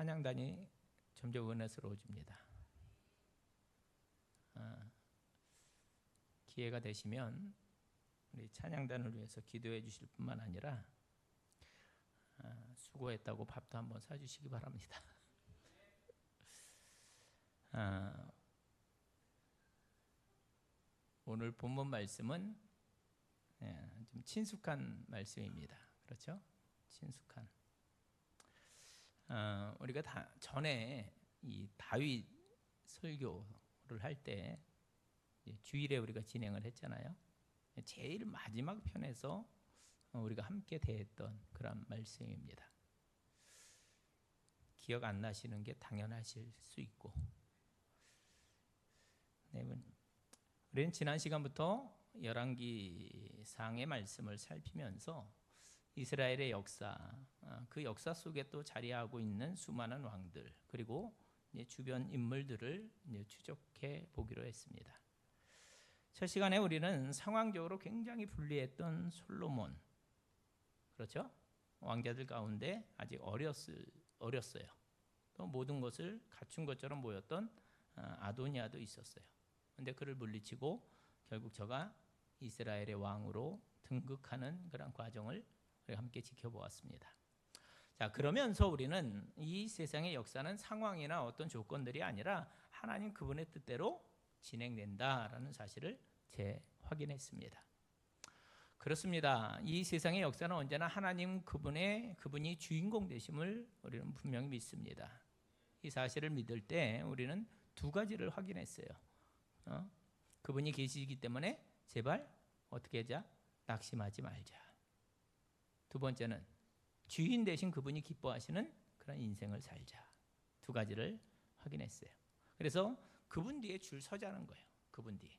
찬양단이 점점 은혜스러워집니다. 기회가 되시면 우리 찬양단을 위해서 기도해 주실 뿐만 아니라 수고했다고 밥도 한번 사주시기 바랍니다. 오늘 본문 말씀은 좀 친숙한 말씀입니다. 그렇죠? 친숙한. 우리가 전에 이 다윗 설교를 할 때 주일에 우리가 진행을 했잖아요. 제일 마지막 편에서 우리가 함께 대했던 그런 말씀입니다. 기억 안 나시는 게 당연하실 수 있고, 우리는 지난 시간부터 열왕기상의 말씀을 살피면서 이스라엘의 역사, 그 역사 속에 또 자리하고 있는 수많은 왕들, 그리고 주변 인물들을 추적해 보기로 했습니다. 첫 시간에 우리는 상황적으로 굉장히 불리했던 솔로몬, 그렇죠? 왕자들 가운데 아직 어렸어요. 또 모든 것을 갖춘 것처럼 보였던 아도니아도 있었어요. 그런데 그를 물리치고 결국 저가 이스라엘의 왕으로 등극하는 그런 과정을 우리가 함께 지켜보았습니다. 자, 그러면서 우리는 이 세상의 역사는 상황이나 어떤 조건들이 아니라 하나님 그분의 뜻대로 진행된다라는 사실을 재확인했습니다. 그렇습니다. 이 세상의 역사는 언제나 하나님 그분이 주인공 되심을 우리는 분명히 믿습니다. 이 사실을 믿을 때 우리는 두 가지를 확인했어요. 그분이 계시기 때문에 제발 어떻게 하자? 낙심하지 말자. 두 번째는 주인 대신 그분이 기뻐하시는 그런 인생을 살자. 두 가지를 확인했어요. 그래서 그분 뒤에 줄 서자는 거예요. 그분 뒤에.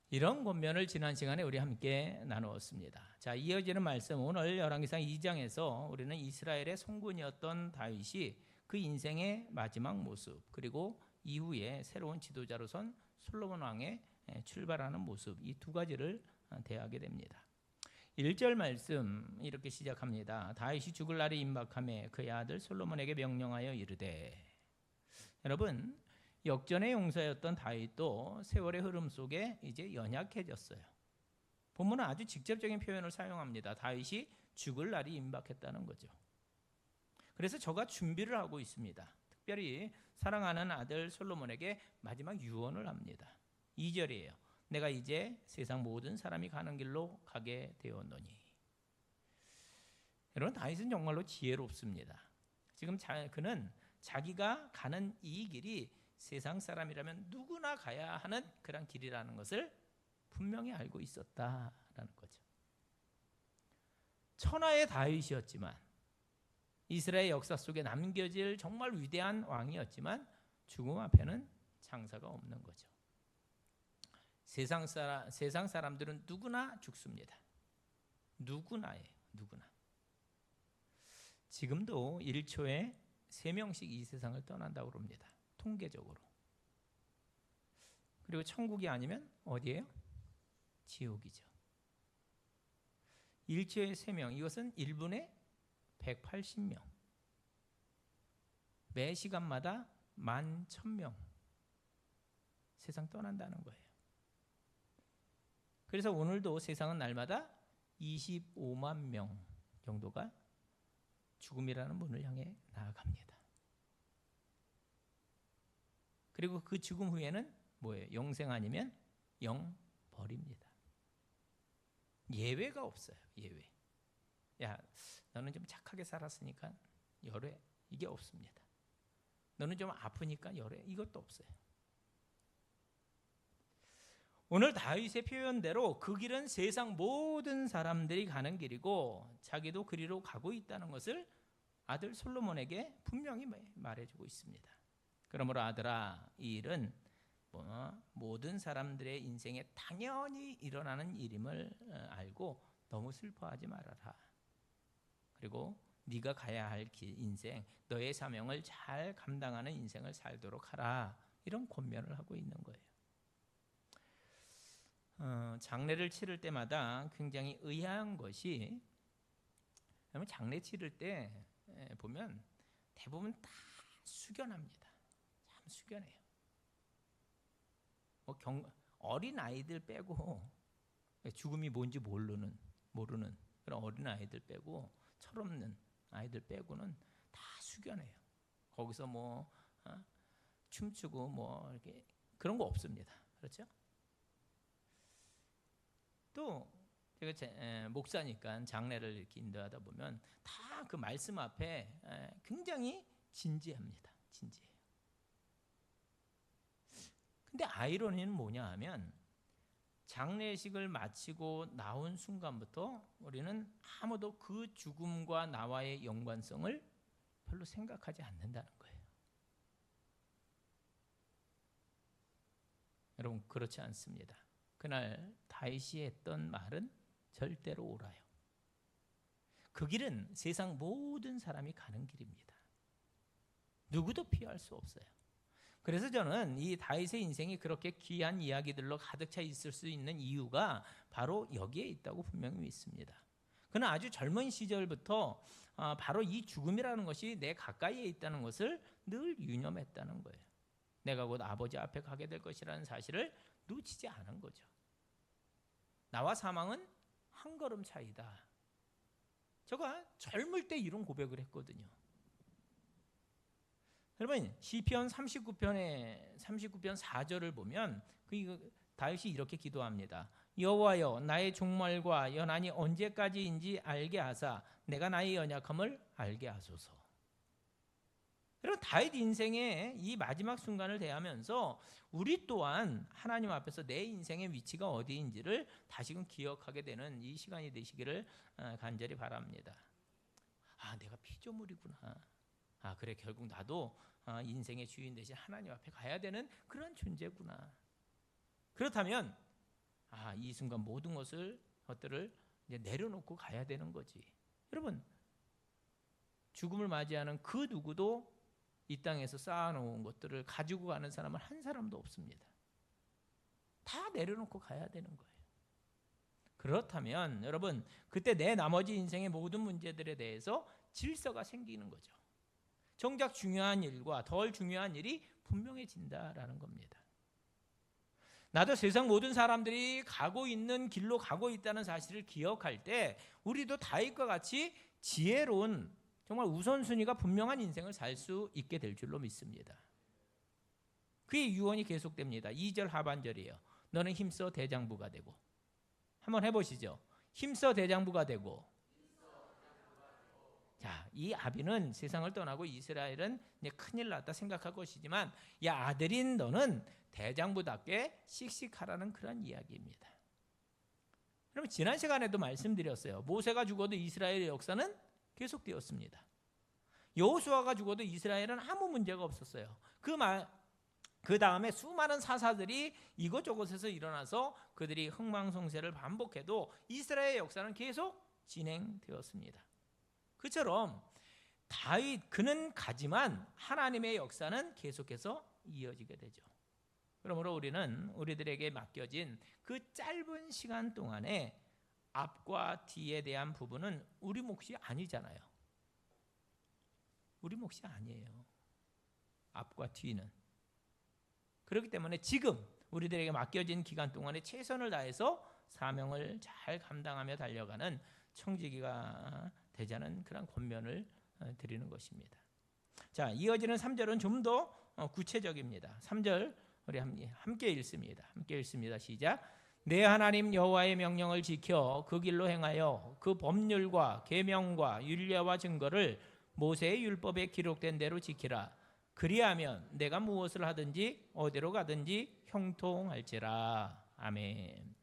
이런 권면을 지난 시간에 우리 함께 나누었습니다. 자, 이어지는 말씀, 오늘 열왕기상 2장에서 우리는 이스라엘의 송군이었던 다윗이 그 인생의 마지막 모습, 그리고 이후에 새로운 지도자로선 솔로몬 왕의 출발하는 모습, 이 두 가지를 대하게 됩니다. 1절 말씀 이렇게 시작합니다. 다윗이 죽을 날이 임박하매 그의 아들 솔로몬에게 명령하여 이르되. 여러분, 역전의 용사였던 다윗도 세월의 흐름 속에 이제 연약해졌어요. 본문은 아주 직접적인 표현을 사용합니다. 다윗이 죽을 날이 임박했다는 거죠. 그래서 저가 준비를 하고 있습니다. 특별히 사랑하는 아들 솔로몬에게 마지막 유언을 합니다. 2절이에요. 내가 이제 세상 모든 사람이 가는 길로 가게 되었노니. 여러분, 다윗은 정말로 지혜롭습니다. 지금 그는 자기가 가는 이 길이 세상 사람이라면 누구나 가야 하는 그런 길이라는 것을 분명히 알고 있었다라는 거죠. 천하의 다윗이었지만, 이스라엘 역사 속에 남겨질 정말 위대한 왕이었지만 죽음 앞에는 장사가 없는 거죠. 세상 사람들은 누구나 죽습니다. 누구나예요. 누구나. 지금도 1초에 3명씩 이 세상을 떠난다고 합니다. 통계적으로. 그리고 천국이 아니면 어디예요? 지옥이죠. 1초에 3명, 이것은 1분에 180명. 매 시간마다 11,000명 세상 떠난다는 거예요. 그래서 오늘도 세상은 날마다 25만 명 정도가 죽음이라는 문을 향해 나아갑니다. 그리고 그 죽음 후에는 뭐예요? 영생 아니면 영벌입니다. 예외가 없어요. 예외. 야, 너는 좀 착하게 살았으니까 열애, 이게 없습니다. 너는 좀 아프니까 열애, 이것도 없어요. 오늘 다윗의 표현대로 그 길은 세상 모든 사람들이 가는 길이고 자기도 그리로 가고 있다는 것을 아들 솔로몬에게 분명히 말해주고 있습니다. 그러므로 아들아, 이 일은 모든 사람들의 인생에 당연히 일어나는 일임을 알고 너무 슬퍼하지 말아라. 그리고 네가 가야 할 인생, 너의 사명을 잘 감당하는 인생을 살도록 하라. 이런 권면을 하고 있는 거예요. 장례를 치를 때마다 굉장히 의아한 것이, 장례 치를 때 보면 대부분 다 숙연합니다. 참 숙연해요. 뭐 어린 아이들 빼고 죽음이 뭔지 모르는 그런 어린 아이들 빼고 철없는 아이들 빼고는 다 숙연해요. 거기서 뭐 춤추고 뭐 이렇게 그런 거 없습니다. 그렇죠? 또 제가 목사니까 장례를 이렇게 인도하다 보면 다 그 말씀 앞에 굉장히 진지합니다. 진지해요. 근데 아이러니는 뭐냐 하면 장례식을 마치고 나온 순간부터 우리는 아무도 그 죽음과 나와의 연관성을 별로 생각하지 않는다는 거예요. 여러분 그렇지 않습니다. 그날 다윗이 했던 말은 절대로 옳아요. 그 길은 세상 모든 사람이 가는 길입니다. 누구도 피할 수 없어요. 그래서 저는 이 다윗의 인생이 그렇게 귀한 이야기들로 가득 차 있을 수 있는 이유가 바로 여기에 있다고 분명히 믿습니다. 그는 아주 젊은 시절부터 바로 이 죽음이라는 것이 내 가까이에 있다는 것을 늘 유념했다는 거예요. 내가 곧 아버지 앞에 가게 될 것이라는 사실을 놓치지 않은 거죠. 나와 사망은 한 걸음 차이다. 저가 젊을 때 이런 고백을 했거든요. 여러분 시편 39편 4절을 보면 다윗이 이렇게 기도합니다. 여호와여 나의 종말과 연한이 언제까지인지 알게 하사 내가 나의 연약함을 알게 하소서. 여러분 다윗 인생의 이 마지막 순간을 대하면서 우리 또한 하나님 앞에서 내 인생의 위치가 어디인지를 다시금 기억하게 되는 이 시간이 되시기를 간절히 바랍니다. 내가 피조물이구나. 그래 결국 나도 인생의 주인 대신 하나님 앞에 가야 되는 그런 존재구나. 그렇다면 이 순간 모든 것들을 이제 내려놓고 가야 되는 거지. 여러분 죽음을 맞이하는 그 누구도 이 땅에서 쌓아놓은 것들을 가지고 가는 사람은 한 사람도 없습니다. 다 내려놓고 가야 되는 거예요. 그렇다면 여러분 그때 내 나머지 인생의 모든 문제들에 대해서 질서가 생기는 거죠. 정작 중요한 일과 덜 중요한 일이 분명해진다라는 겁니다. 나도 세상 모든 사람들이 가고 있는 길로 가고 있다는 사실을 기억할 때 우리도 다윗과 같이 지혜로운 정말 우선순위가 분명한 인생을 살 수 있게 될 줄로 믿습니다. 그의 유언이 계속됩니다. 2절 하반절이에요. 너는 힘써 대장부가 되고. 한번 해보시죠. 힘써 대장부가 되고. 자, 이 아비는 세상을 떠나고 이스라엘은 이제 큰일 났다 생각할 것이지만 야 아들인 너는 대장부답게 씩씩하라는 그런 이야기입니다. 여러분 지난 시간에도 말씀드렸어요. 모세가 죽어도 이스라엘의 역사는 계속되었습니다. 여호수아가 죽어도 이스라엘은 아무 문제가 없었어요. 그 다음에 수많은 사사들이 이곳저곳에서 일어나서 그들이 흥망성쇠를 반복해도 이스라엘의 역사는 계속 진행되었습니다. 그처럼 다윗 그는 가지만 하나님의 역사는 계속해서 이어지게 되죠. 그러므로 우리는 우리들에게 맡겨진 그 짧은 시간 동안에 앞과 뒤에 대한 부분은 우리 몫이 아니잖아요. 우리 몫이 아니에요. 앞과 뒤는. 그렇기 때문에 지금 우리들에게 맡겨진 기간 동안에 최선을 다해서 사명을 잘 감당하며 달려가는 청지기가 되자는 그런 권면을 드리는 것입니다. 자, 이어지는 3절은 좀 더 구체적입니다. 3절 우리 함께 읽습니다. 함께 읽습니다. 시작. 내 하나님 여호와의 명령을 지켜 그 길로 행하여 그 법률과 계명과 율례와 증거를 모세의 율법에 기록된 대로 지키라. 그리하면 내가 무엇을 하든지 어디로 가든지 형통할지라. 아멘.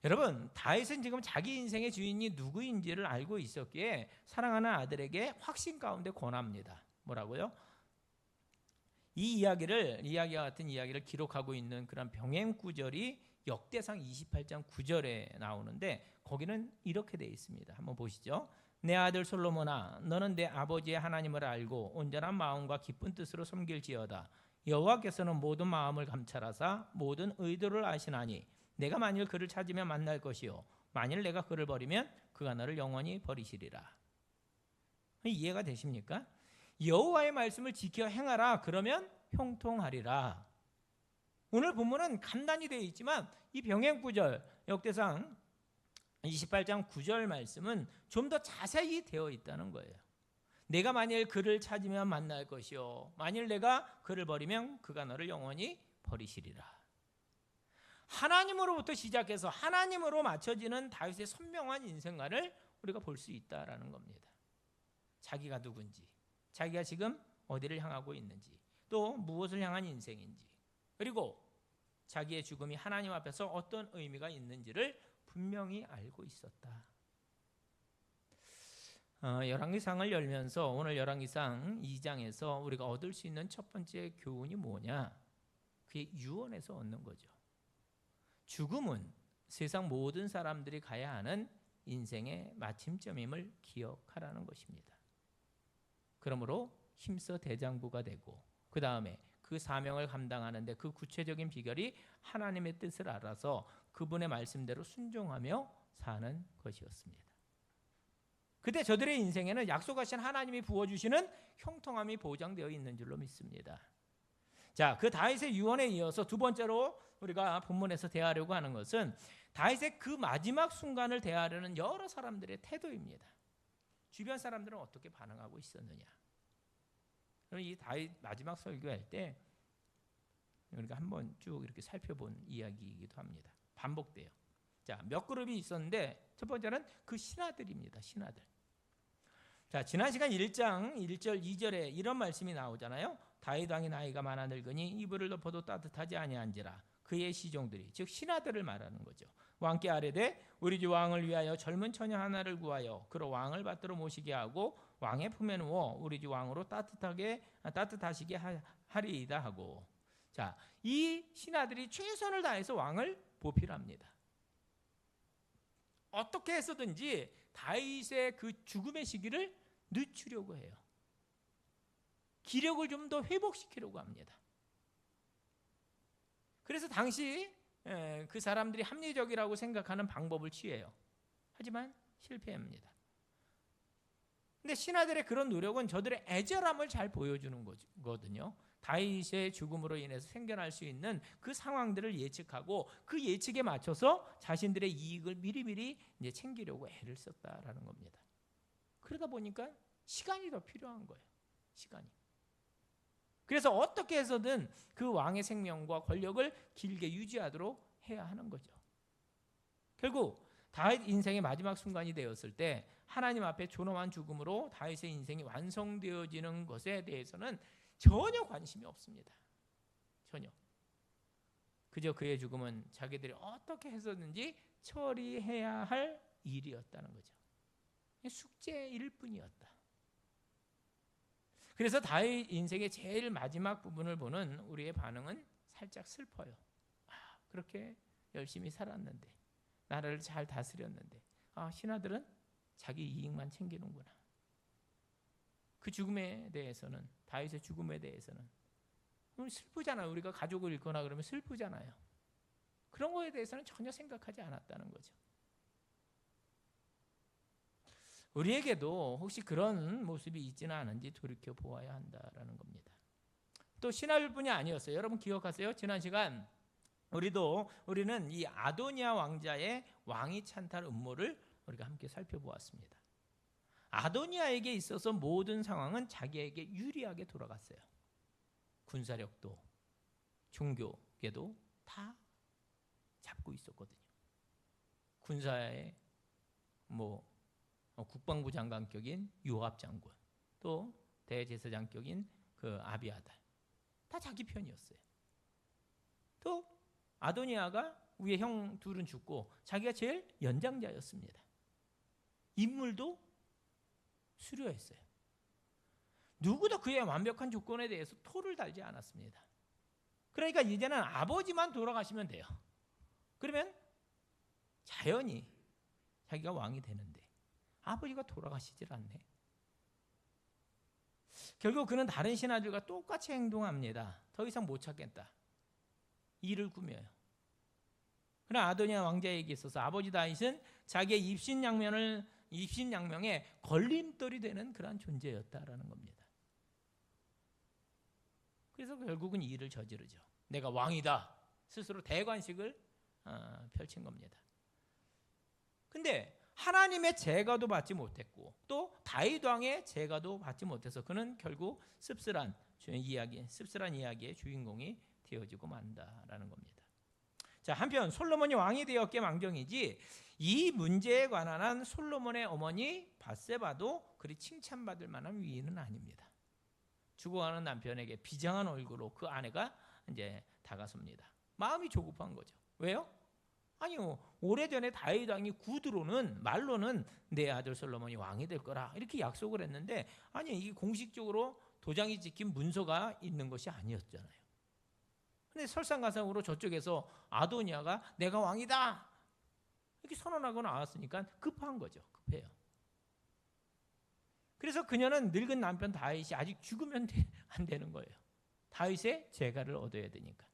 여러분 다윗은 지금 자기 인생의 주인이 누구인지를 알고 있었기에 사랑하는 아들에게 확신 가운데 권합니다. 뭐라고요? 이야기와 같은 이야기를 기록하고 있는 그런 병행 구절이 역대상 28장 9절에 나오는데 거기는 이렇게 되어 있습니다. 한번 보시죠. 내 아들 솔로몬아 너는 내 아버지의 하나님을 알고 온전한 마음과 기쁜 뜻으로 섬길지어다. 여호와께서는 모든 마음을 감찰하사 모든 의도를 아시나니 내가 만일 그를 찾으면 만날 것이요 만일 내가 그를 버리면 그가 너를 영원히 버리시리라. 이해가 되십니까? 여호와의 말씀을 지켜 행하라. 그러면 형통하리라. 오늘 본문은 간단히 되어 있지만 이 병행 구절, 역대상 28장 9절 말씀은 좀 더 자세히 되어 있다는 거예요. 내가 만일 그를 찾으면 만날 것이요 만일 내가 그를 버리면 그가 너를 영원히 버리시리라. 하나님으로부터 시작해서 하나님으로 맞춰지는 다윗의 선명한 인생관을 우리가 볼 수 있다라는 겁니다. 자기가 누군지, 자기가 지금 어디를 향하고 있는지, 또 무엇을 향한 인생인지, 그리고 자기의 죽음이 하나님 앞에서 어떤 의미가 있는지를 분명히 알고 있었다. 열왕기상을 열면서 오늘 열왕기상 2장에서 우리가 얻을 수 있는 첫 번째 교훈이 뭐냐? 그게 유언에서 얻는 거죠. 죽음은 세상 모든 사람들이 가야 하는 인생의 마침점임을 기억하라는 것입니다. 그러므로 힘써 대장부가 되고 그 다음에 그 사명을 감당하는데 그 구체적인 비결이 하나님의 뜻을 알아서 그분의 말씀대로 순종하며 사는 것이었습니다. 그때 저들의 인생에는 약속하신 하나님이 부어주시는 형통함이 보장되어 있는 줄로 믿습니다. 자, 그 다윗의 유언에 이어서 두 번째로 우리가 본문에서 대하려고 하는 것은 다윗의 그 마지막 순간을 대하려는 여러 사람들의 태도입니다. 주변 사람들은 어떻게 반응하고 있었느냐. 이 다윗 마지막 설교할 때 우리가 한번 쭉 이렇게 살펴본 이야기이기도 합니다. 반복돼요. 자, 몇 그룹이 있었는데 첫 번째는 그 신하들입니다. 신하들. 자, 지난 시간 1장 1절 2절에 이런 말씀이 나오잖아요. 다윗 왕이 나이가 많아 늙으니 이불을 덮어도 따뜻하지 아니한지라. 그의 시종들이, 즉 신하들을 말하는 거죠. 왕께 아뢰되 우리 주 왕을 위하여 젊은 처녀 하나를 구하여 그로 왕을 받들어 모시게 하고 왕의 품에 누워 우리 주 왕으로 따뜻하시게 하리이다 하고. 자, 이 신하들이 최선을 다해서 왕을 보필합니다. 어떻게 해서든지 다윗의 그 죽음의 시기를 늦추려고 해요. 기력을 좀 더 회복시키려고 합니다. 그래서 당시 그 사람들이 합리적이라고 생각하는 방법을 취해요. 하지만 실패합니다. 근데 신하들의 그런 노력은 저들의 애절함을 잘 보여주는 거거든요. 다윗의 죽음으로 인해서 생겨날 수 있는 그 상황들을 예측하고 그 예측에 맞춰서 자신들의 이익을 미리미리 이제 챙기려고 애를 썼다라는 겁니다. 그러다 보니까 시간이 더 필요한 거예요. 시간이. 그래서 어떻게 해서든 그 왕의 생명과 권력을 길게 유지하도록 해야 하는 거죠. 결국 다윗 인생의 마지막 순간이 되었을 때 하나님 앞에 존엄한 죽음으로 다윗의 인생이 완성되어지는 것에 대해서는 전혀 관심이 없습니다. 전혀. 그저 그의 죽음은 자기들이 어떻게 해서든지 처리해야 할 일이었다는 거죠. 숙제일 뿐이었다. 그래서 다윗 인생의 제일 마지막 부분을 보는 우리의 반응은 살짝 슬퍼요. 그렇게 열심히 살았는데, 나라를 잘 다스렸는데, 신하들은 자기 이익만 챙기는구나. 그 죽음에 대해서는, 다윗의 죽음에 대해서는 슬프잖아요. 우리가 가족을 잃거나 그러면 슬프잖아요. 그런 거에 대해서는 전혀 생각하지 않았다는 거죠. 우리에게도 혹시 그런 모습이 있지는 않은지 돌이켜 보아야 한다라는 겁니다. 또 신하들뿐이 아니었어요. 여러분 기억하세요? 지난 시간 우리는 이 아도니아 왕자의 왕위 찬탈 음모를 우리가 함께 살펴보았습니다. 아도니아에게 있어서 모든 상황은 자기에게 유리하게 돌아갔어요. 군사력도 종교계도 다 잡고 있었거든요. 군사의 국방부 장관격인 요압 장군, 또 대제사장격인 그 아비아달, 다 자기 편이었어요. 또 아도니아가 위에 형 둘은 죽고 자기가 제일 연장자였습니다. 인물도 수려했어요. 누구도 그의 완벽한 조건에 대해서 토를 달지 않았습니다. 그러니까 이제는 아버지만 돌아가시면 돼요. 그러면 자연히 자기가 왕이 되는데 아버지가 돌아가시질 않네. 결국 그는 다른 신하들과 똑같이 행동합니다. 더 이상 못 찾겠다. 일을 꾸며요. 그러나 아도니아 왕자에게 있어서 아버지 다윗은 자기의 입신양명에 걸림돌이 되는 그러한 존재였다라는 겁니다. 그래서 결국은 이 일을 저지르죠. 내가 왕이다. 스스로 대관식을 펼친 겁니다. 근데 하나님의 제가도 받지 못했고 또 다윗 왕의 제가도 받지 못해서 그는 결국 씁쓸한 이야기의 주인공이 되어지고 만다라는 겁니다. 자, 한편 솔로몬이 왕이 되었기에 망정이지 이 문제에 관한 한 솔로몬의 어머니 밧세바도 그리 칭찬받을 만한 위인은 아닙니다. 죽어가는 남편에게 비장한 얼굴로 그 아내가 이제 다가섭니다. 마음이 조급한 거죠. 왜요? 아니요, 오래전에 다윗 왕이 구두로는 말로는 내 아들 솔로몬이 왕이 될 거라 이렇게 약속을 했는데 아니 이게 공식적으로 도장이 찍힌 문서가 있는 것이 아니었잖아요. 근데 설상가상으로 저쪽에서 아도니아가 내가 왕이다 이렇게 선언하고 나왔으니까 급한 거죠. 급해요. 그래서 그녀는 늙은 남편 다윗이 아직 죽으면 안 되는 거예요. 다윗의 제가를 얻어야 되니까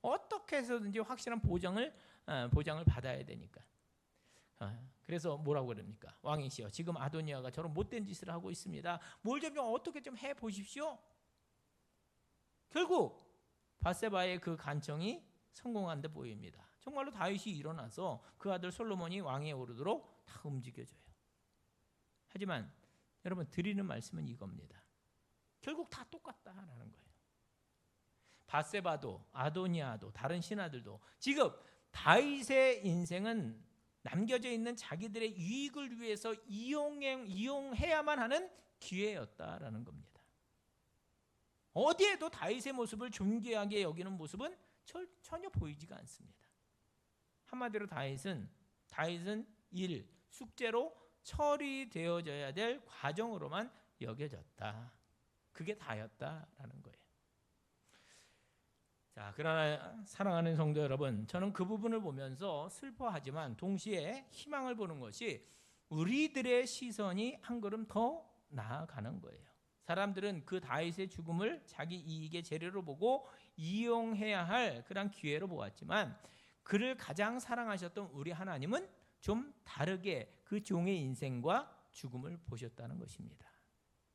어떻게 해서든지 확실한 보장을 받아야 되니까. 그래서 뭐라고 그럽니까? 왕이시여, 지금 아도니아가 저런 못된 짓을 하고 있습니다. 뭘 좀 어떻게 좀 해보십시오. 결국 밧세바의 그 간청이 성공한 데 보입니다. 정말로 다윗이 일어나서 그 아들 솔로몬이 왕위에 오르도록 다 움직여줘요. 하지만 여러분 드리는 말씀은 이겁니다. 결국 다 똑같다라는 거예요. 밧세바도 아도니아도 다른 신하들도 지금 다윗의 인생은 남겨져 있는 자기들의 유익을 위해서 이용해야만 하는 기회였다라는 겁니다. 어디에도 다윗의 모습을 존귀하게 여기는 모습은 전혀 보이지가 않습니다. 한마디로 다윗은 숙제로 처리되어져야 될 과정으로만 여겨졌다. 그게 다였다라는 거예요. 자, 그러나 사랑하는 성도 여러분, 저는 그 부분을 보면서 슬퍼하지만 동시에 희망을 보는 것이 우리들의 시선이 한 걸음 더 나아가는 거예요. 사람들은 그 다윗의 죽음을 자기 이익의 재료로 보고 이용해야 할 그런 기회로 보았지만 그를 가장 사랑하셨던 우리 하나님은 좀 다르게 그 종의 인생과 죽음을 보셨다는 것입니다.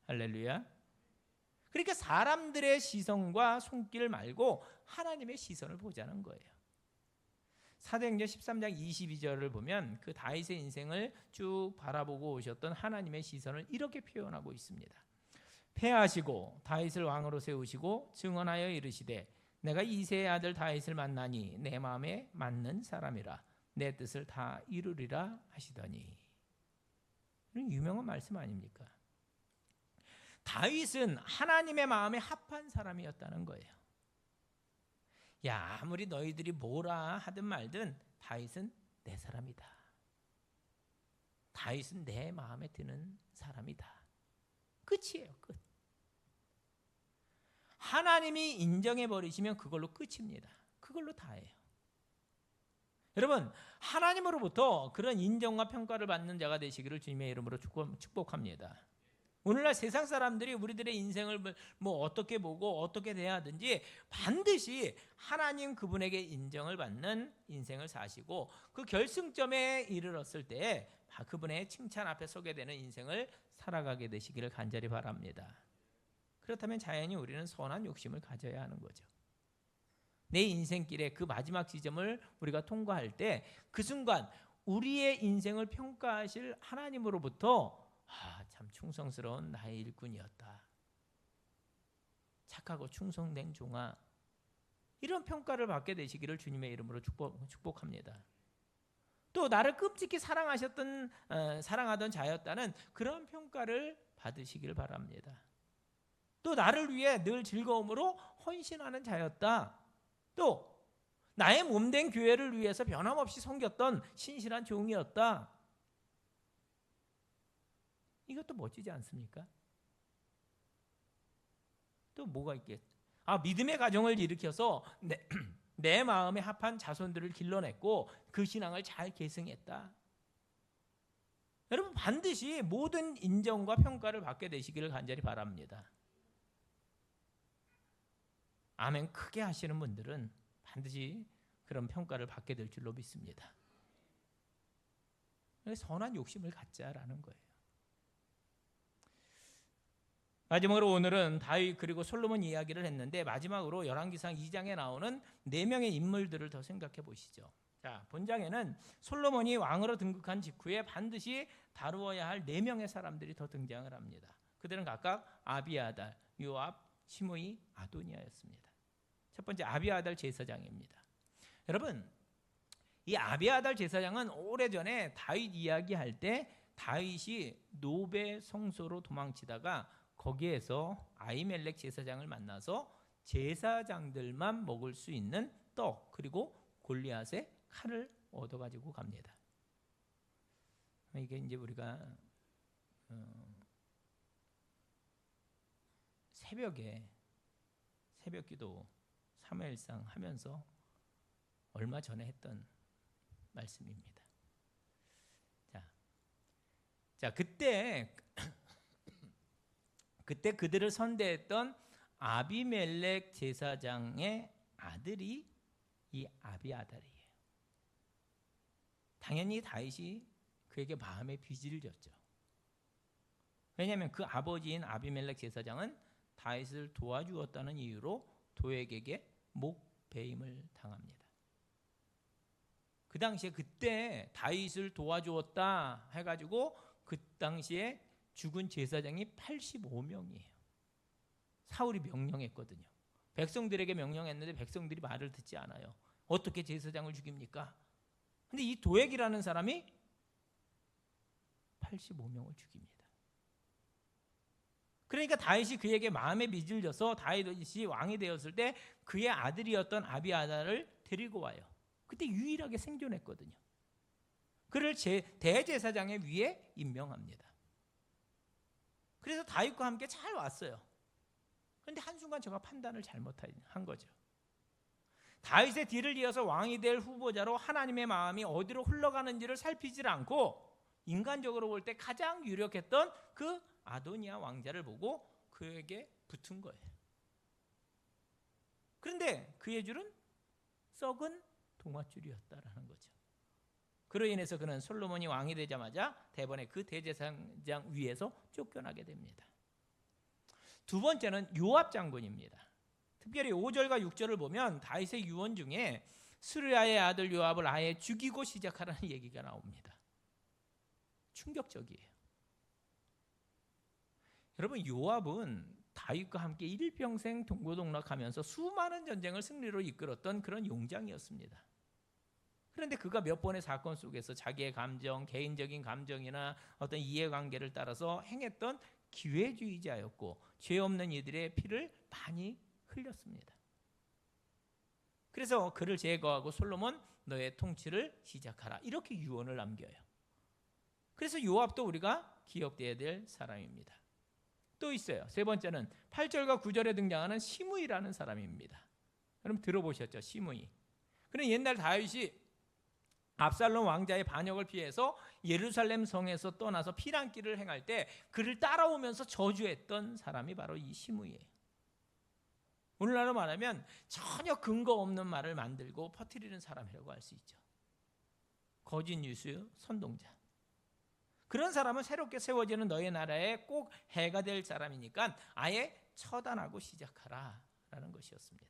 할렐루야. 그러니까 사람들의 시선과 손길 말고 하나님의 시선을 보자는 거예요. 사도행전 13장 22절을 보면 그 다윗의 인생을 쭉 바라보고 오셨던 하나님의 시선을 이렇게 표현하고 있습니다. 패하시고 다윗을 왕으로 세우시고 증언하여 이르시되 내가 이새의 아들 다윗을 만나니 내 마음에 맞는 사람이라 내 뜻을 다 이루리라 하시더니. 이런 유명한 말씀 아닙니까? 다윗은 하나님의 마음에 합한 사람이었다는 거예요. 야, 아무리 너희들이 뭐라 하든 말든 다윗은 내 사람이다. 다윗은 내 마음에 드는 사람이다. 끝이에요, 끝. 하나님이 인정해버리시면 그걸로 끝입니다. 그걸로 다예요. 여러분, 하나님으로부터 그런 인정과 평가를 받는 자가 되시기를 주님의 이름으로 축복합니다. 오늘날 세상 사람들이 우리들의 인생을 뭐 어떻게 보고 어떻게 돼야 하든지 반드시 하나님 그분에게 인정을 받는 인생을 사시고 그 결승점에 이르렀을 때 그분의 칭찬 앞에 서게 되는 인생을 살아가게 되시기를 간절히 바랍니다. 그렇다면 자연히 우리는 선한 욕심을 가져야 하는 거죠. 내 인생길의 그 마지막 지점을 우리가 통과할 때 그 순간 우리의 인생을 평가하실 하나님으로부터 참 충성스러운 나의 일꾼이었다. 착하고 충성된 종아. 이런 평가를 받게 되시기를 주님의 이름으로 축복합니다. 또 나를 끔찍히 사랑하던 자였다는 그런 평가를 받으시길 바랍니다. 또 나를 위해 늘 즐거움으로 헌신하는 자였다. 또 나의 몸된 교회를 위해서 변함없이 섬겼던 신실한 종이었다. 이것도 멋지지 않습니까? 또 뭐가 있겠? 믿음의 가정을 일으켜서 내 마음에 합한 자손들을 길러냈고 그 신앙을 잘 계승했다. 여러분 반드시 모든 인정과 평가를 받게 되시기를 간절히 바랍니다. 아멘 크게 하시는 분들은 반드시 그런 평가를 받게 될 줄로 믿습니다. 선한 욕심을 갖자라는 거예요. 마지막으로 오늘은 다윗 그리고 솔로몬 이야기를 했는데 마지막으로 열왕기상 2장에 나오는 4명의 인물들을 더 생각해 보시죠. 자, 본장에는 솔로몬이 왕으로 등극한 직후에 반드시 다루어야 할 4명의 사람들이 더 등장을 합니다. 그들은 각각 아비아달, 요압, 시므이, 아도니아였습니다. 첫 번째 아비아달 제사장입니다. 여러분, 이 아비아달 제사장은 오래전에 다윗 이야기할 때 다윗이 노베 성소로 도망치다가 거기에서 아히멜렉 제사장을 만나서 제사장들만 먹을 수 있는 떡 그리고 골리앗의 칼을 얻어가지고 갑니다. 이게 이제 우리가 새벽에 새벽기도 사무엘상 하면서 얼마 전에 했던 말씀입니다. 자, 그때 그들을 선대했던 아비멜렉 제사장의 아들이 이 아비아달이에요. 당연히 다윗이 그에게 마음의 빚을 졌죠. 왜냐하면 그 아버지인 아비멜렉 제사장은 다윗을 도와주었다는 이유로 도액에게 목배임을 당합니다. 그 당시에 그때 다윗을 도와주었다 해가지고 그 당시에 죽은 제사장이 85명이에요. 사울이 명령했거든요. 백성들에게 명령했는데 백성들이 말을 듣지 않아요. 어떻게 제사장을 죽입니까? 근데 이 도액이라는 사람이 85명을 죽입니다. 그러니까 다윗이 그에게 마음의 빚을 져서 다윗이 왕이 되었을 때 그의 아들이었던 아비아달을 데리고 와요. 그때 유일하게 생존했거든요. 그를 대제사장의 위에 임명합니다. 그래서 다윗과 함께 잘 왔어요. 그런데 한순간 제가 판단을 잘못한 거죠. 다윗의 뒤를 이어서 왕이 될 후보자로 하나님의 마음이 어디로 흘러가는지를 살피질 않고 인간적으로 볼 때 가장 유력했던 그 아도니아 왕자를 보고 그에게 붙은 거예요. 그런데 그의 줄은 썩은 동아줄이었다라는 거죠. 그로 인해서 그는 솔로몬이 왕이 되자마자 대번에 그 대제사장 위에서 쫓겨나게 됩니다. 두 번째는 요압 장군입니다. 특별히 5절과 6절을 보면 다윗의 유언 중에 스루야의 아들 요압을 아예 죽이고 시작하라는 얘기가 나옵니다. 충격적이에요. 여러분, 요압은 다윗과 함께 일평생 동고동락하면서 수많은 전쟁을 승리로 이끌었던 그런 용장이었습니다. 그런데 그가 몇 번의 사건 속에서 자기의 감정, 개인적인 감정이나 어떤 이해관계를 따라서 행했던 기회주의자였고 죄 없는 이들의 피를 많이 흘렸습니다. 그래서 그를 제거하고 솔로몬 너의 통치를 시작하라 이렇게 유언을 남겨요. 그래서 요압도 우리가 기억돼야 될 사람입니다. 또 있어요. 세 번째는 8절과 9절에 등장하는 시므이라는 사람입니다. 여러분 들어보셨죠? 시므이. 그는 옛날 다윗이 압살롬 왕자의 반역을 피해서 예루살렘 성에서 떠나서 피난길을 행할 때 그를 따라오면서 저주했던 사람이 바로 이 시므이예요. 오늘날로 말하면 전혀 근거 없는 말을 만들고 퍼뜨리는 사람이라고 할 수 있죠. 거짓 뉴스 선동자. 그런 사람은 새롭게 세워지는 너의 나라에 꼭 해가 될 사람이니까 아예 처단하고 시작하라 라는 것이었습니다.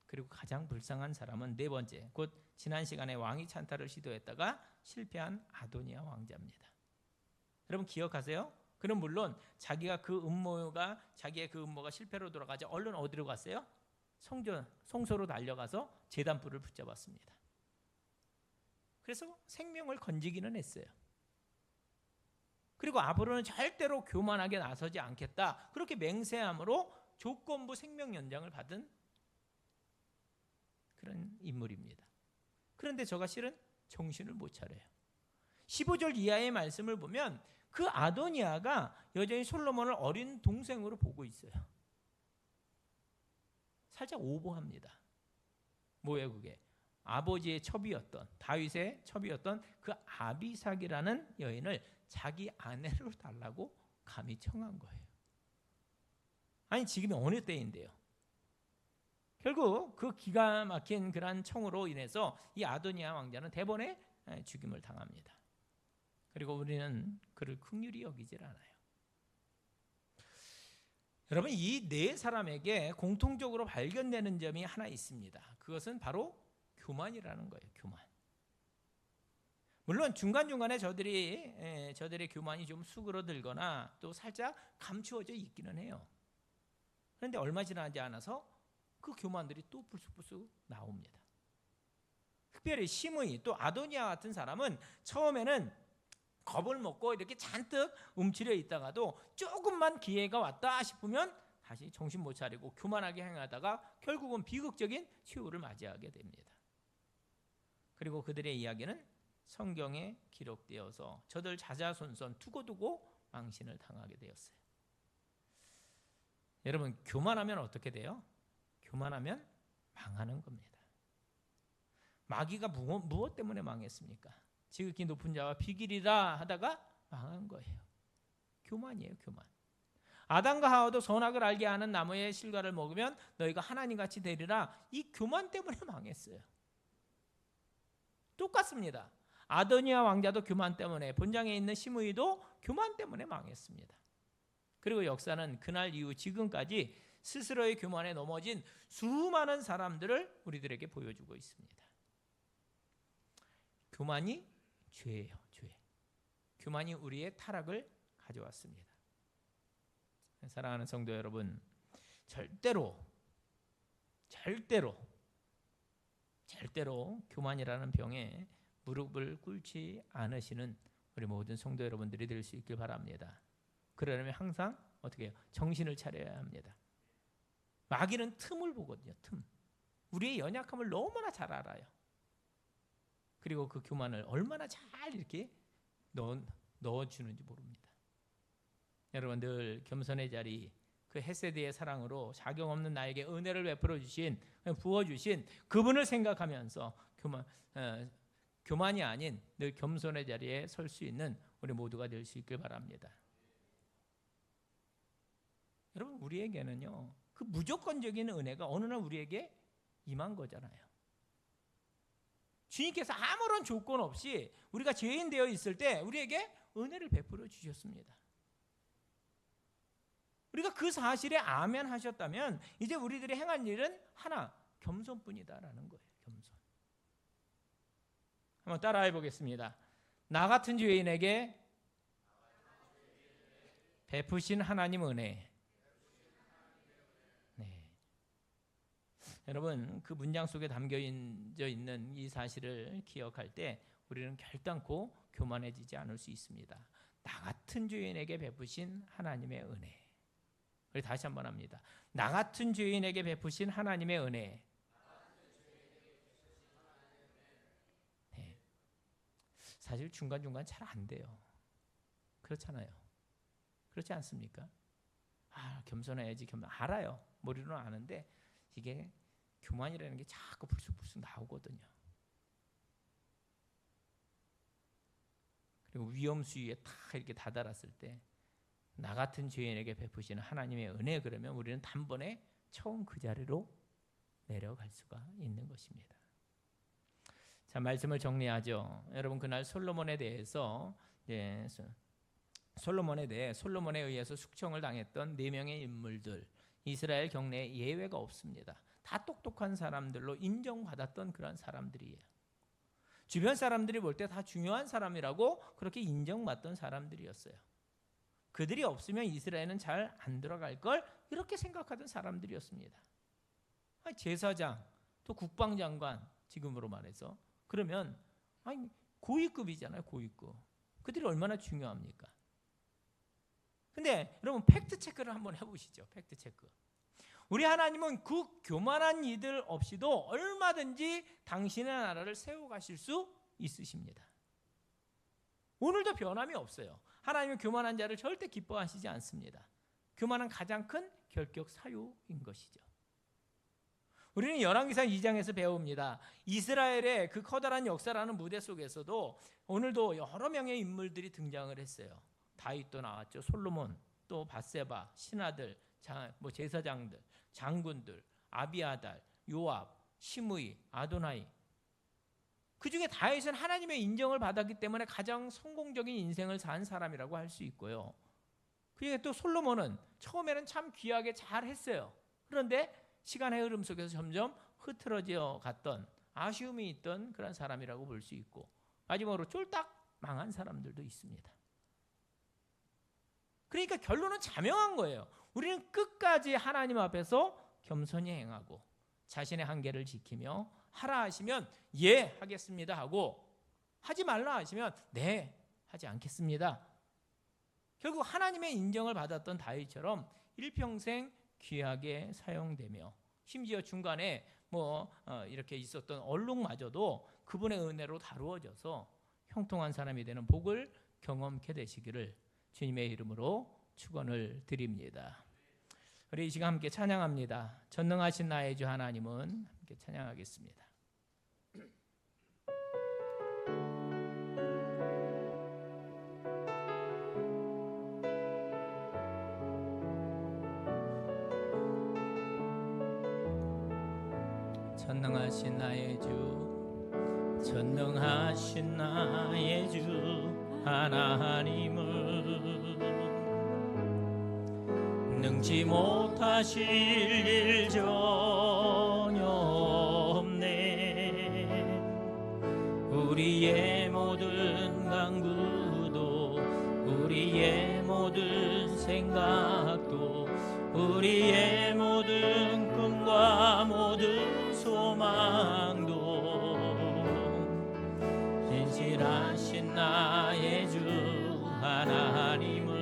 그리고 가장 불쌍한 사람은 네 번째, 곧 지난 시간에 왕위 찬탈을 시도했다가 실패한 아도니아 왕자입니다. 여러분 기억하세요? 그는 물론 자기의 그 음모가 실패로 돌아가자 얼른 어디로 갔어요? 성소로 달려가서 제단불을 붙잡았습니다. 그래서 생명을 건지기는 했어요. 그리고 앞으로는 절대로 교만하게 나서지 않겠다. 그렇게 맹세함으로 조건부 생명 연장을 받은 그런 인물입니다. 그런데 저가 실은 정신을 못 차려요. 15절 이하의 말씀을 보면 그 아도니아가 여전히 솔로몬을 어린 동생으로 보고 있어요. 살짝 오버합니다. 뭐예요 그게? 아버지의 첩이었던 다윗의 첩이었던 그 아비삭이라는 여인을 자기 아내로 달라고 감히 청한 거예요. 아니 지금이 어느 때인데요. 결국 그 기가 막힌 그러한 청으로 인해서 이 아도니아 왕자는 대번에 죽임을 당합니다. 그리고 우리는 그를 긍휼히 여기질 않아요. 여러분, 이 네 사람에게 공통적으로 발견되는 점이 하나 있습니다. 그것은 바로 교만이라는 거예요. 교만. 물론 중간중간에 저들의 교만이 좀 수그러들거나 또 살짝 감추어져 있기는 해요. 그런데 얼마 지나지 않아서 그 교만들이 또 불쑥불쑥 나옵니다. 특별히 시므이 또 아도니아 같은 사람은 처음에는 겁을 먹고 이렇게 잔뜩 움츠려 있다가도 조금만 기회가 왔다 싶으면 다시 정신 못 차리고 교만하게 행하다가 결국은 비극적인 최후를 맞이하게 됩니다. 그리고 그들의 이야기는 성경에 기록되어서 저들 자자손손 두고두고 망신을 당하게 되었어요. 여러분, 교만하면 어떻게 돼요? 교만하면 망하는 겁니다. 마귀가 무엇 때문에 망했습니까? 지극히 높은 자와 비길이라 하다가 망한 거예요. 교만이에요, 교만. 아담과 하와도 선악을 알게 하는 나무의 실과를 먹으면 너희가 하나님같이 되리라. 이 교만 때문에 망했어요. 똑같습니다. 아도니아 왕자도 교만 때문에, 본장에 있는 시므이도 교만 때문에 망했습니다. 그리고 역사는 그날 이후 지금까지 스스로의 교만에 넘어진 수많은 사람들을 우리들에게 보여주고 있습니다. 교만이 죄예요, 죄. 교만이 우리의 타락을 가져왔습니다. 사랑하는 성도 여러분, 절대로 교만이라는 병에 무릎을 꿇지 않으시는 우리 모든 성도 여러분들이 될 수 있길 바랍니다. 그러려면 항상 어떻게 해요? 정신을 차려야 합니다. 마귀는 틈을 보거든요. 틈. 우리의 연약함을 너무나 잘 알아요. 그리고 그 교만을 얼마나 잘 이렇게 넣어주는지 모릅니다. 여러분, 늘 겸손의 자리, 그 헤세드의 사랑으로 자격 없는 나에게 은혜를 베풀어 주신, 부어주신 그분을 생각하면서 교만이 아닌 늘 겸손의 자리에 설 수 있는 우리 모두가 될 수 있길 바랍니다. 여러분, 우리에게는요, 그 무조건적인 은혜가 어느 날 우리에게 임한 거잖아요. 주님께서 아무런 조건 없이 우리가 죄인 되어 있을 때 우리에게 은혜를 베풀어 주셨습니다. 우리가 그 사실에 아멘 하셨다면 이제 우리들이 행할 일은 하나, 겸손뿐이다라는 거예요. 겸손. 한번 따라해 보겠습니다. 나 같은 죄인에게 베푸신 하나님 은혜. 네. 여러분, 그 문장 속에 담겨 있는 이 사실을 기억할 때 우리는 결단코 교만해지지 않을 수 있습니다. 나 같은 죄인에게 베푸신 하나님의 은혜. 우리 다시 한번 합니다. 나 같은 죄인에게 베푸신 하나님의 은혜. 네. 사실 중간중간 잘 안 돼요. 그렇잖아요. 그렇지 않습니까? 겸손해야지. 알아요. 머리로는 아는데 이게 교만이라는 게 자꾸 불쑥불쑥 나오거든요. 그리고 위험 수위에 탁 이렇게 다다랐을 때 나 같은 죄인에게 베푸시는 하나님의 은혜, 그러면 우리는 단번에 처음 그 자리로 내려갈 수가 있는 것입니다. 자, 말씀을 정리하죠. 여러분, 그날 솔로몬에 대해 솔로몬에 의해서 숙청을 당했던 4명의 인물들, 이스라엘 경내에 예외가 없습니다. 다 똑똑한 사람들로 인정받았던 그런 사람들이에요. 주변 사람들이 볼 때 다 중요한 사람이라고 그렇게 인정받던 사람들이었어요. 그들이 없으면 이스라엘은 잘 안 들어갈 걸 이렇게 생각하던 사람들이었습니다. 제사장, 또 국방장관, 지금으로 말해서 그러면 고위급이잖아요. 고위급. 그들이 얼마나 중요합니까? 근데 여러분, 팩트 체크를 한번 해보시죠. 팩트 체크. 우리 하나님은 그 교만한 이들 없이도 얼마든지 당신의 나라를 세워가실 수 있으십니다. 오늘도 변함이 없어요. 하나님은 교만한 자를 절대 기뻐하시지 않습니다. 교만은 가장 큰 결격 사유인 것이죠. 우리는 열왕기상 2장에서 배웁니다. 이스라엘의 그 커다란 역사라는 무대 속에서도 오늘도 여러 명의 인물들이 등장을 했어요. 다윗도 나왔죠. 솔로몬, 또 밧세바, 신하들, 제사장들, 장군들, 아비아달, 요압, 시므이, 아도나이. 그 중에 다윗은 하나님의 인정을 받았기 때문에 가장 성공적인 인생을 산 사람이라고 할 수 있고요. 그러니까 또 솔로몬은 처음에는 참 귀하게 잘 했어요. 그런데 시간의 흐름 속에서 점점 흐트러져 갔던, 아쉬움이 있던 그런 사람이라고 볼 수 있고, 마지막으로 쫄딱 망한 사람들도 있습니다. 그러니까 결론은 자명한 거예요. 우리는 끝까지 하나님 앞에서 겸손히 행하고 자신의 한계를 지키며 하라 하시면 예 하겠습니다 하고, 하지 말라 하시면 네 하지 않겠습니다. 결국 하나님의 인정을 받았던 다윗처럼 일평생 귀하게 사용되며, 심지어 중간에 이렇게 있었던 얼룩마저도 그분의 은혜로 다루어져서 형통한 사람이 되는 복을 경험케 되시기를 주님의 이름으로 축원을 드립니다. 우리 이 시간 함께 찬양합니다. 전능하신 나의 주 하나님은, 함께 찬양하겠습니다. 전능하신 나의 주, 전능하신 나의 주 하나님은 능지 못하실 일 전혀 없네. 우리의 모든 간구도, 우리의 모든 생각도, 우리의 모든 꿈과 모든 소망도 진실하신 나의 주 하나님은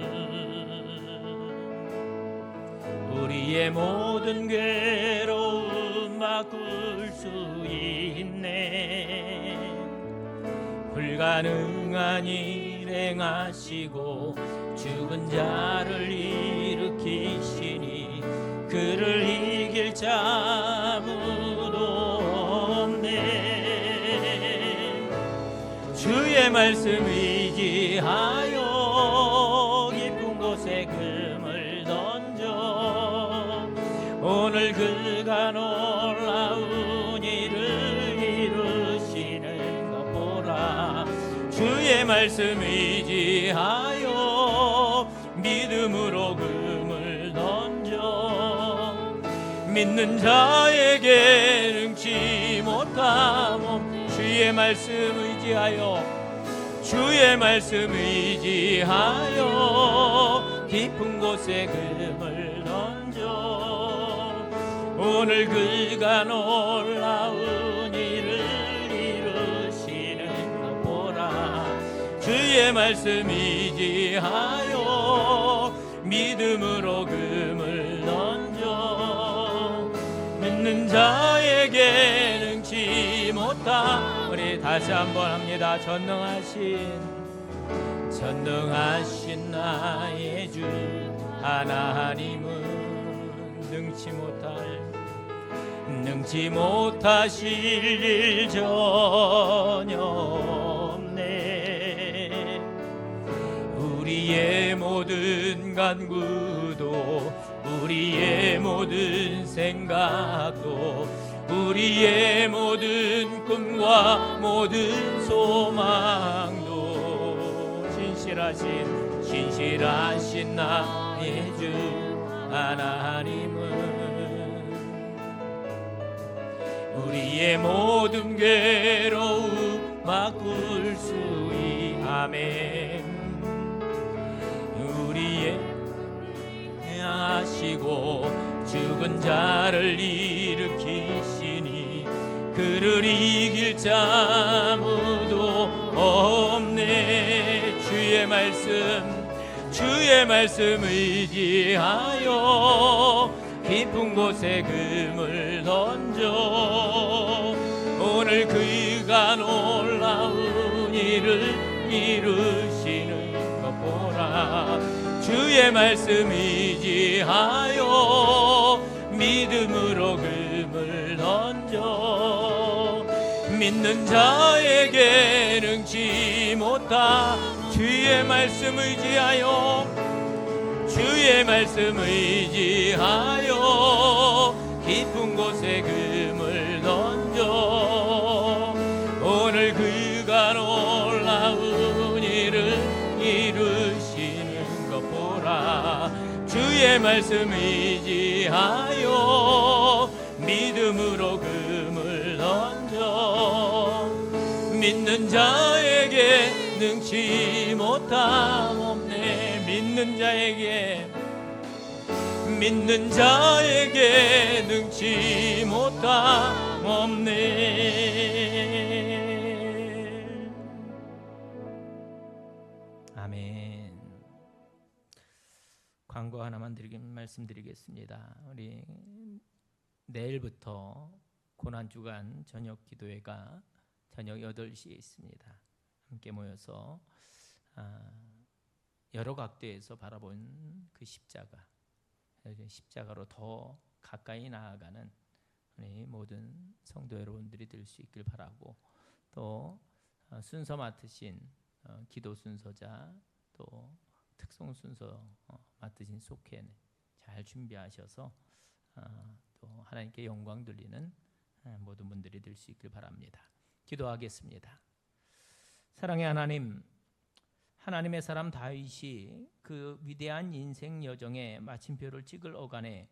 우리의 모든 괴로움 바꿀 수 있네. 불가능한 일 행하시고 죽은 자를 일으키시니 그를 이길 자 아무도 없네. 주의 말씀 의지하여 깊은 곳에 금을 던져 오늘 그가 놀라운 일을 이루시는 것 보라. 주의 말씀 의지하여 믿음으로 금을 던져 믿는 자에게 능치 못함. 주의 말씀 의지하여, 주의 말씀 의지하여 깊은 곳에 금을 던져 오늘 그가 놀라운 일을 이루시는 것 보라. 주의 말씀 의지하여 믿음으로 금을 던져 믿는 자에게 능치 못함. 우리 다시 한번 합니다. 전능하신 나의 주 하나님은 능치 못하실 일 전혀 없네. 우리의 모든 간구도, 우리의 모든 생각도, 우리의 모든 꿈과 모든 소망도 진실하신 나의 주 하나님은 우리의 모든 괴로움 바꿀 수 있네. 아멘. 우리의 하시고 죽은 자를 일으키시니 그를 이길 자 아무도 없네. 주의 말씀 의지하여 깊은 곳에 금을 던져 오늘 그가 놀라운 일을 이루시는 것 보라. 주의 말씀 의지하여 믿음으로 금을 던져 믿는 자에게 능치 못하. 주의 말씀 의지하여, 주의 말씀 의지하여 깊은 곳에 금을 던져 오늘 그가 놀라운 일을 이루시는 것 보라. 주의 말씀 의지하여 믿음으로 금을 던져 믿는 자에게 능치 못함 없네. 믿는 자에게 능치 못함 없네. 아멘. 광고 하나만 말씀드리겠습니다. 우리 내일부터 고난주간 저녁 기도회가 저녁 8시에 있습니다. 함께 모여서 여러 각도에서 바라본 그 십자가로 더 가까이 나아가는 우리 모든 성도 여러분들이 될 수 있길 바라고, 또 순서 맡으신 기도 순서자, 또 특송 순서 맡으신 속회 잘 준비하셔서 또 하나님께 영광 돌리는 모든 분들이 될 수 있길 바랍니다. 기도하겠습니다. 사랑의 하나님, 하나님의 사람 다윗이 그 위대한 인생 여정에 마침표를 찍을 어간에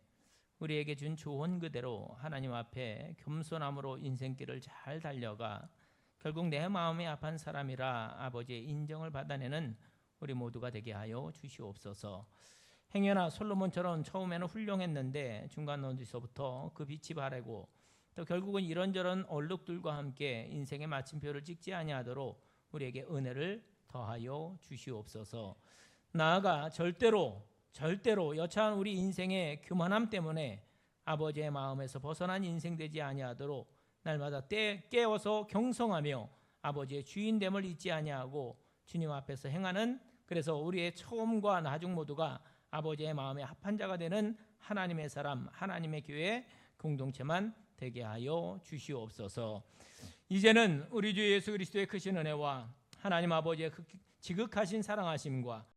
우리에게 준 조언 그대로 하나님 앞에 겸손함으로 인생길을 잘 달려가 결국 내 마음이 아픈 사람이라 아버지의 인정을 받아내는 우리 모두가 되게 하여 주시옵소서. 행여나 솔로몬처럼 처음에는 훌륭했는데 중간 어디서부터 그 빛이 바래고 또 결국은 이런저런 얼룩들과 함께 인생의 마침표를 찍지 아니하도록 우리에게 은혜를 더하여 주시옵소서. 나아가 절대로 여차한 우리 인생의 교만함 때문에 아버지의 마음에서 벗어난 인생 되지 아니하도록 날마다 깨어서 경성하며 아버지의 주인됨을 잊지 아니하고 주님 앞에서 행하는, 그래서 우리의 처음과 나중 모두가 아버지의 마음에 합한 자가 되는 하나님의 사람, 하나님의 교회 공동체만 되게 하여 주시옵소서. 이제는 우리 주 예수 그리스도의 크신 은혜와 하나님 아버지의 지극하신 사랑하심과